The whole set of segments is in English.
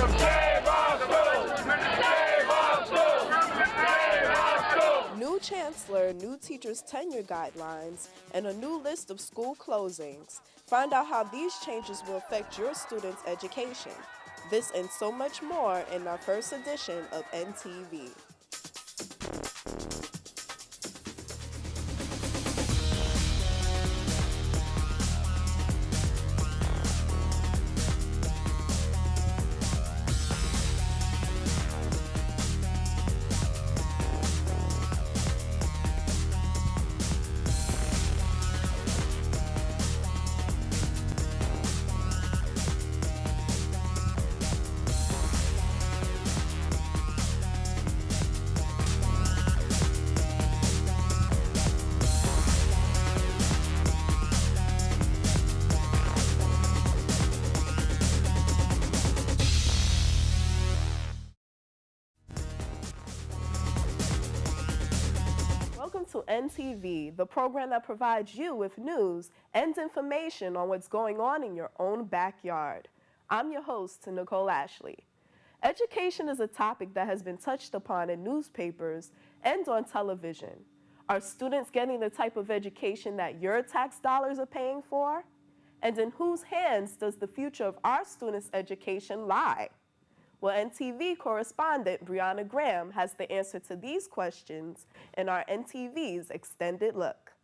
New chancellor, new teachers' tenure guidelines, and a new list of school closings. Find out how these changes will affect your students' education. This and so much more in our first edition of NTV. Welcome to NTV, the program that provides you with news and information on what's going on in your own backyard. I'm your host, Nicole Ashley. Education is a topic that has been touched upon in newspapers and on television. Are students getting the type of education that your tax dollars are paying for? And in whose hands does the future of our students' education lie? Well, NTV correspondent Brianna Graham has the answer to these questions in our NTV's Extended Look.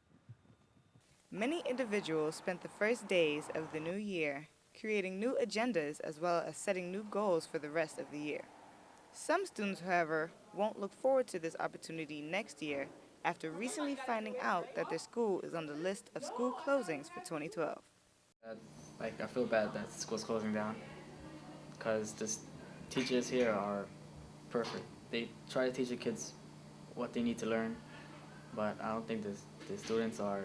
Many individuals spent the first days of the new year creating new agendas as well as setting new goals for the rest of the year. Some students, however, won't look forward to this opportunity next year after recently finding out that their school is on the list of school closings for 2012. I feel bad that school's closing down because the teachers here are perfect. They try to teach the kids what they need to learn, but I don't think the students are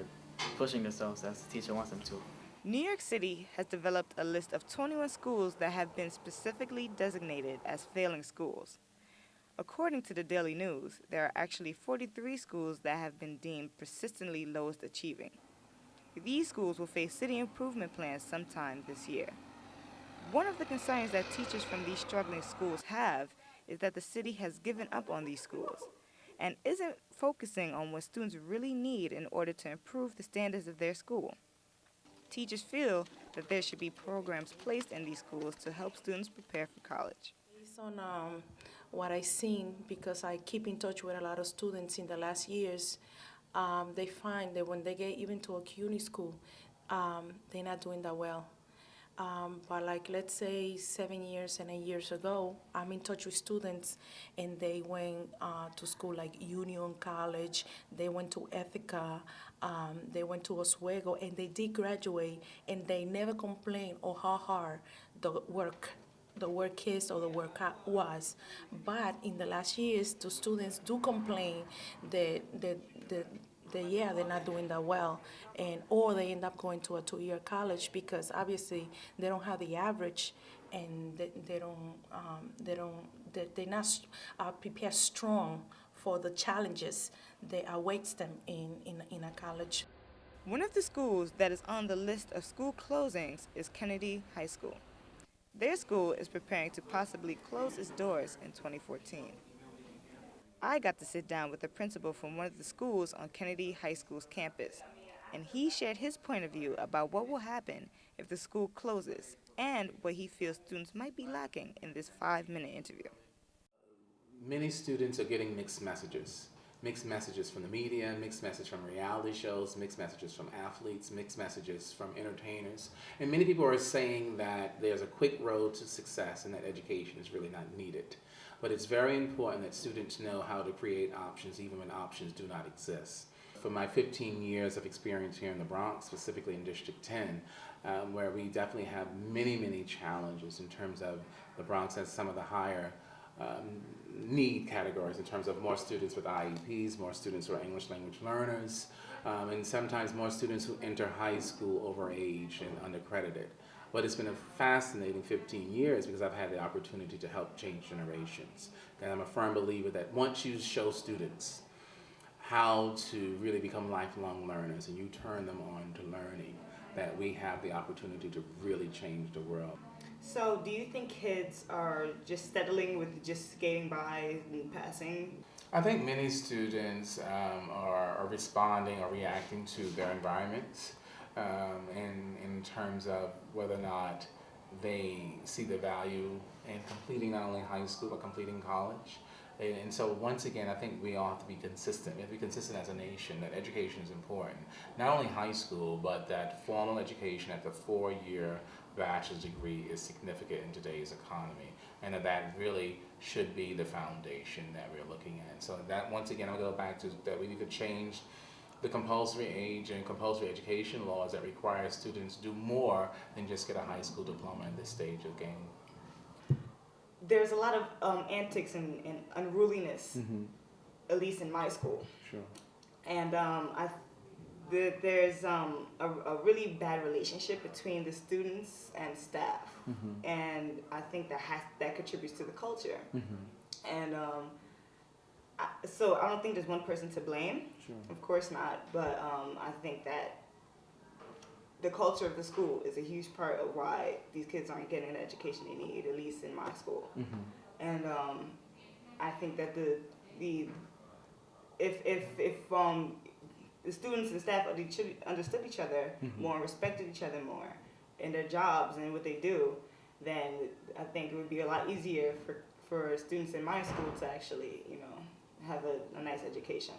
pushing themselves as the teacher wants them to. New York City has developed a list of 21 schools that have been specifically designated as failing schools. According to the Daily News, there are actually 43 schools that have been deemed persistently lowest achieving. These schools will face city improvement plans sometime this year. One of the concerns that teachers from these struggling schools have is that the city has given up on these schools and isn't focusing on what students really need in order to improve the standards of their school. Teachers feel that there should be programs placed in these schools to help students prepare for college. Based on what I've seen, because I keep in touch with a lot of students in the last years, they find that when they get even to a CUNY school, they're not doing that well. But like, let's say 7 years and 8 years ago, I'm in touch with students and they went to school like Union College, they went to Ethica, they went to Oswego, and they did graduate, and they never complained of how hard the work is or the work was. But in the last years, the students do complain that they're not doing that well, or they end up going to a 2-year college because obviously they don't have the average, and they're not prepared strong for the challenges that awaits them in a college. One of the schools that is on the list of school closings is Kennedy High School. Their school is preparing to possibly close its doors in 2014. I got to sit down with the principal from one of the schools on Kennedy High School's campus, and he shared his point of view about what will happen if the school closes and what he feels students might be lacking in this 5-minute interview. Many students are getting mixed messages from the media, mixed messages from reality shows, mixed messages from athletes, mixed messages from entertainers. And many people are saying that there's a quick road to success and that education is really not needed. But it's very important that students know how to create options even when options do not exist. For my 15 years of experience here in the Bronx, specifically in District 10, where we definitely have many, many challenges in terms of the Bronx has some of the higher need categories in terms of more students with IEPs, more students who are English language learners, and sometimes more students who enter high school over age and undercredited. But it's been a fascinating 15 years because I've had the opportunity to help change generations. And I'm a firm believer that once you show students how to really become lifelong learners and you turn them on to learning, that we have the opportunity to really change the world. So, do you think kids are just settling with just skating by and passing? I think many students are responding or reacting to their environments in terms of whether or not they see the value in completing not only high school but completing college. And so once again, I think we all have to be consistent. We have to be consistent as a nation that education is important. Not only high school, but that formal education at the 4-year bachelor's degree is significant in today's economy. And that really should be the foundation that we're looking at. So that, once again, I'll go back to that we need to change the compulsory age and compulsory education laws that require students to do more than just get a high school diploma at this stage of game. There's a lot of antics and unruliness, at least in my school. Sure. And there's a really bad relationship between the students and staff, and I think that contributes to the culture. And so I don't think there's one person to blame. Sure. Of course not, but I think that the culture of the school is a huge part of why these kids aren't getting the education they need, at least in my school. And I think that if the students and staff understood each other more and respected each other more in their jobs and what they do, then I think it would be a lot easier for students in my school to actually, have a nice education.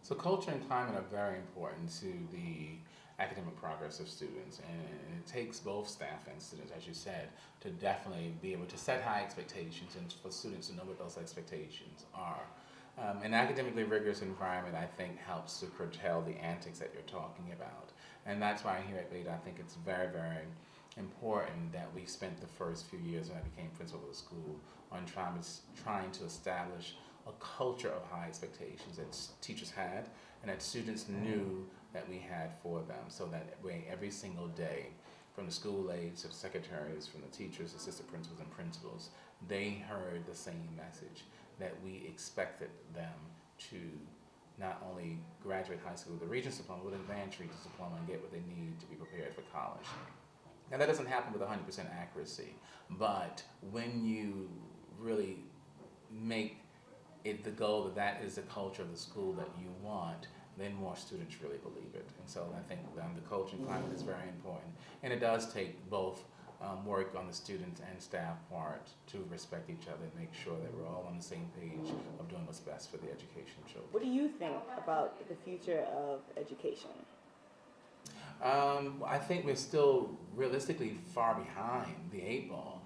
So culture and climate are very important to the academic progress of students, and it takes both staff and students, as you said, to definitely be able to set high expectations and for students to know what those expectations are. An academically rigorous environment, I think, helps to curtail the antics that you're talking about. And that's why here at Beta, I think it's very, very important that we spent the first few years when I became principal of the school on trying to establish a culture of high expectations that teachers had and that students knew that we had for them, so that way every single day, from the school aides to the secretaries, from the teachers, assistant principals, and principals, they heard the same message, that we expected them to not only graduate high school with a Regents diploma, but advanced Regents diploma and get what they need to be prepared for college. Now that doesn't happen with 100% accuracy, but when you really make it the goal that that is the culture of the school that you want, then more students really believe it. And so I think the culture and climate is very important. And it does take both work on the students and staff part to respect each other and make sure that we're all on the same page of doing what's best for the education of children. What do you think about the future of education? I think we're still realistically far behind the 8 ball.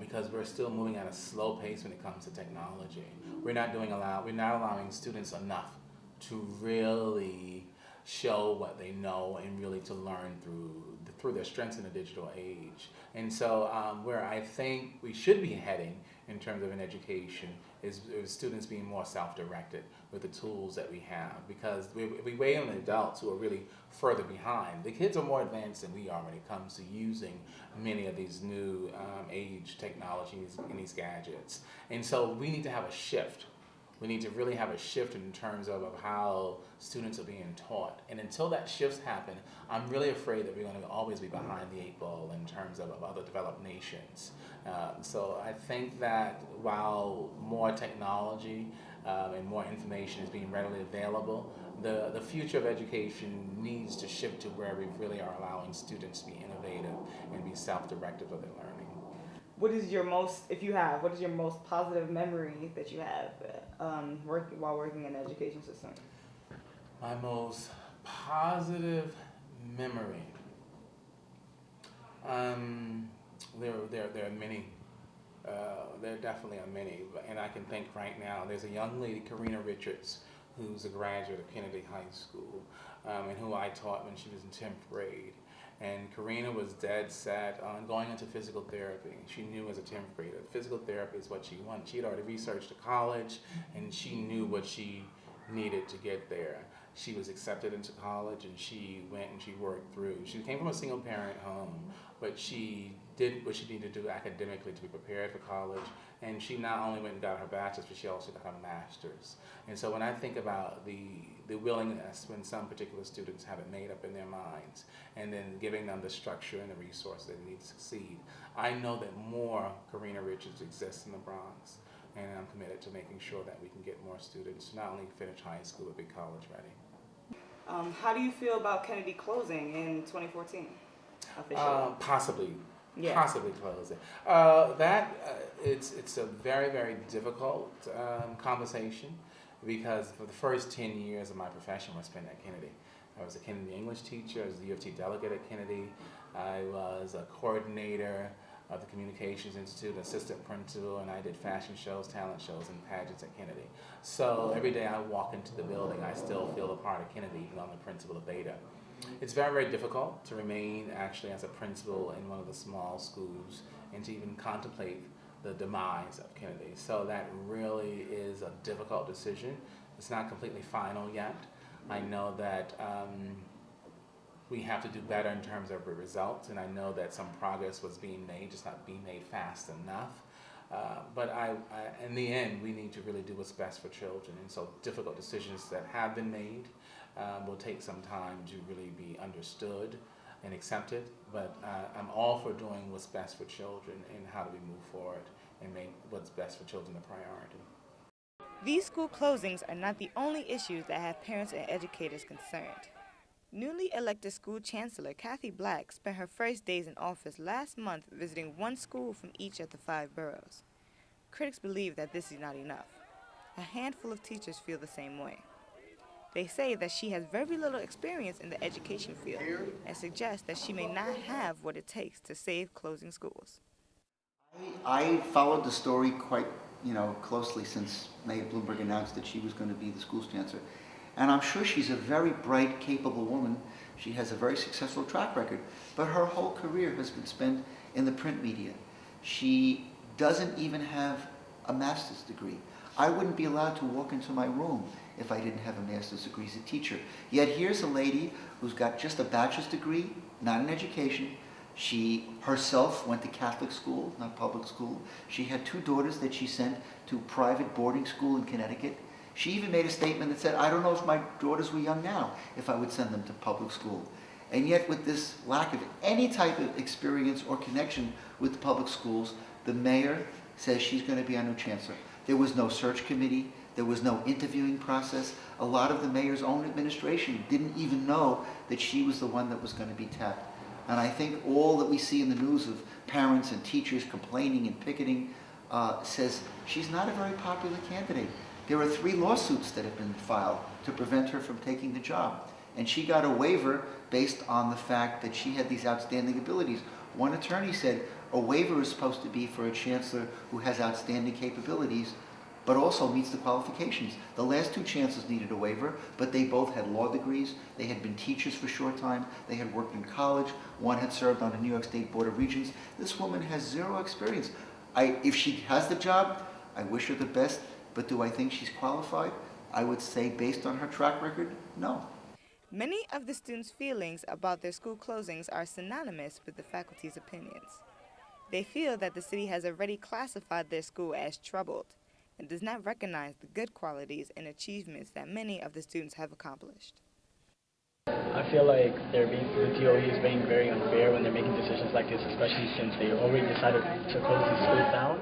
Because we're still moving at a slow pace when it comes to technology. We're not allowing students enough to really show what they know and really to learn through their strengths in the digital age. And so where I think we should be heading in terms of an education is students being more self-directed with the tools that we have, because we wait on the adults who are really further behind. The kids are more advanced than we are when it comes to using many of these new age technologies and these gadgets. And so we need to have a shift. We need to really have a shift in terms of how students are being taught. And until that shifts happen, I'm really afraid that we're going to always be behind the 8 ball in terms of other developed nations. So I think that while more technology and more information is being readily available, the future of education needs to shift to where we really are allowing students to be innovative and be self-directed of their learning. What is your most positive memory that you have while working in the education system? My most positive memory. There are many. There definitely are many, and I can think right now. There's a young lady, Karina Richards, who's a graduate of Kennedy High School, and who I taught when she was in 10th grade. And Karina was dead set on going into physical therapy. She knew as a 10th grader, physical therapy is what she wanted. She had already researched a college, and she knew what she needed to get there. She was accepted into college, and she went and she worked through. She came from a single parent home, but she did what she needed to do academically to be prepared for college, and she not only went and got her bachelor's, but she also got her master's. And so when I think about the willingness when some particular students have it made up in their minds, and then giving them the structure and the resources they need to succeed, I know that more Karina Richards exists in the Bronx, and I'm committed to making sure that we can get more students to not only finish high school but be college ready. How do you feel about Kennedy closing in 2014? Officially? Possibly. Yeah. Possibly close it. It's a very, very difficult conversation, because for the first 10 years of my profession was spent at Kennedy. I was a Kennedy English teacher, I was the U of T delegate at Kennedy, I was a coordinator of the Communications Institute, assistant principal, and I did fashion shows, talent shows, and pageants at Kennedy. So every day I walk into the building, I still feel a part of Kennedy, even though I'm the principal of Beta. It's very, very difficult to remain actually as a principal in one of the small schools and to even contemplate the demise of Kennedy. So that really is a difficult decision. It's not completely final yet. I know that we have to do better in terms of the results, and I know that some progress was being made, just not being made fast enough. But in the end, we need to really do what's best for children, and so difficult decisions that have been made will take some time to really be understood and accepted, but I'm all for doing what's best for children and how do we move forward and make what's best for children a priority. These school closings are not the only issues that have parents and educators concerned. Newly elected school chancellor Kathy Black spent her first days in office last month visiting one school from each of the 5 boroughs. Critics believe that this is not enough. A handful of teachers feel the same way. They say that she has very little experience in the education field and suggest that she may not have what it takes to save closing schools. I followed the story quite, closely since Mayor Bloomberg announced that she was going to be the school's chancellor. And I'm sure she's a very bright, capable woman. She has a very successful track record, but her whole career has been spent in the print media. She doesn't even have a master's degree. I wouldn't be allowed to walk into my room if I didn't have a master's degree as a teacher. Yet here's a lady who's got just a bachelor's degree, not in education. She herself went to Catholic school, not public school. She had 2 daughters that she sent to private boarding school in Connecticut. She even made a statement that said, I don't know if my daughters were young now, if I would send them to public school. And yet with this lack of any type of experience or connection with the public schools, the mayor says she's going to be our new chancellor. There was no search committee. There was no interviewing process. A lot of the mayor's own administration didn't even know that she was the one that was going to be tapped. And I think all that we see in the news of parents and teachers complaining and picketing says she's not a very popular candidate. There are 3 lawsuits that have been filed to prevent her from taking the job. And she got a waiver based on the fact that she had these outstanding abilities. One attorney said a waiver is supposed to be for a chancellor who has outstanding capabilities, but also meets the qualifications. The last 2 chancellors needed a waiver, but they both had law degrees. They had been teachers for a short time. They had worked in college. One had served on the New York State Board of Regents. This woman has 0 experience. If she has the job, I wish her the best, but do I think she's qualified? I would say, based on her track record, no. Many of the students' feelings about their school closings are synonymous with the faculty's opinions. They feel that the city has already classified their school as troubled and does not recognize the good qualities and achievements that many of the students have accomplished. I feel like the DOE is being very unfair when they're making decisions like this, especially since they already decided to close these schools down.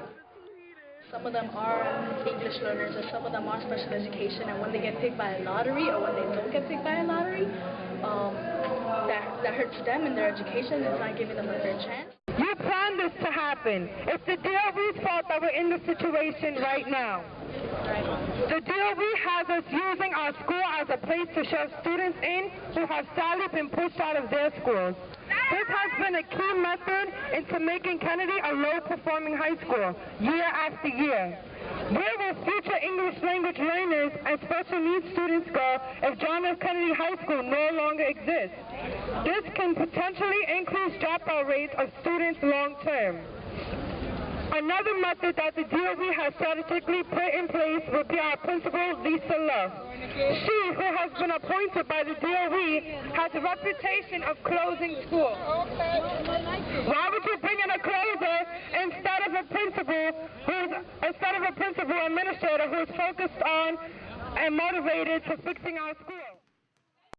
Some of them are English learners and some of them are special education, and when they get picked by a lottery or when they don't get picked by a lottery, that hurts them in their education. It's not giving them a fair chance. You planned this to happen. It's the DOE's fault that we're in this situation right now. The DOE has us using our school as a place to shove students in who have sadly been pushed out of their schools. This has been a key method into making Kennedy a low-performing high school, year after year. Where will future English language learners and special needs students go if John F. Kennedy High School no longer exists? This can potentially increase dropout rates of students long-term. Another method that the DOE has strategically put in place would be our principal, Lisa Love. She, who has been appointed by the DOE, has a reputation of closing schools. Why would you bring in a closer instead of a principal administrator who is focused on and motivated to fixing our schools?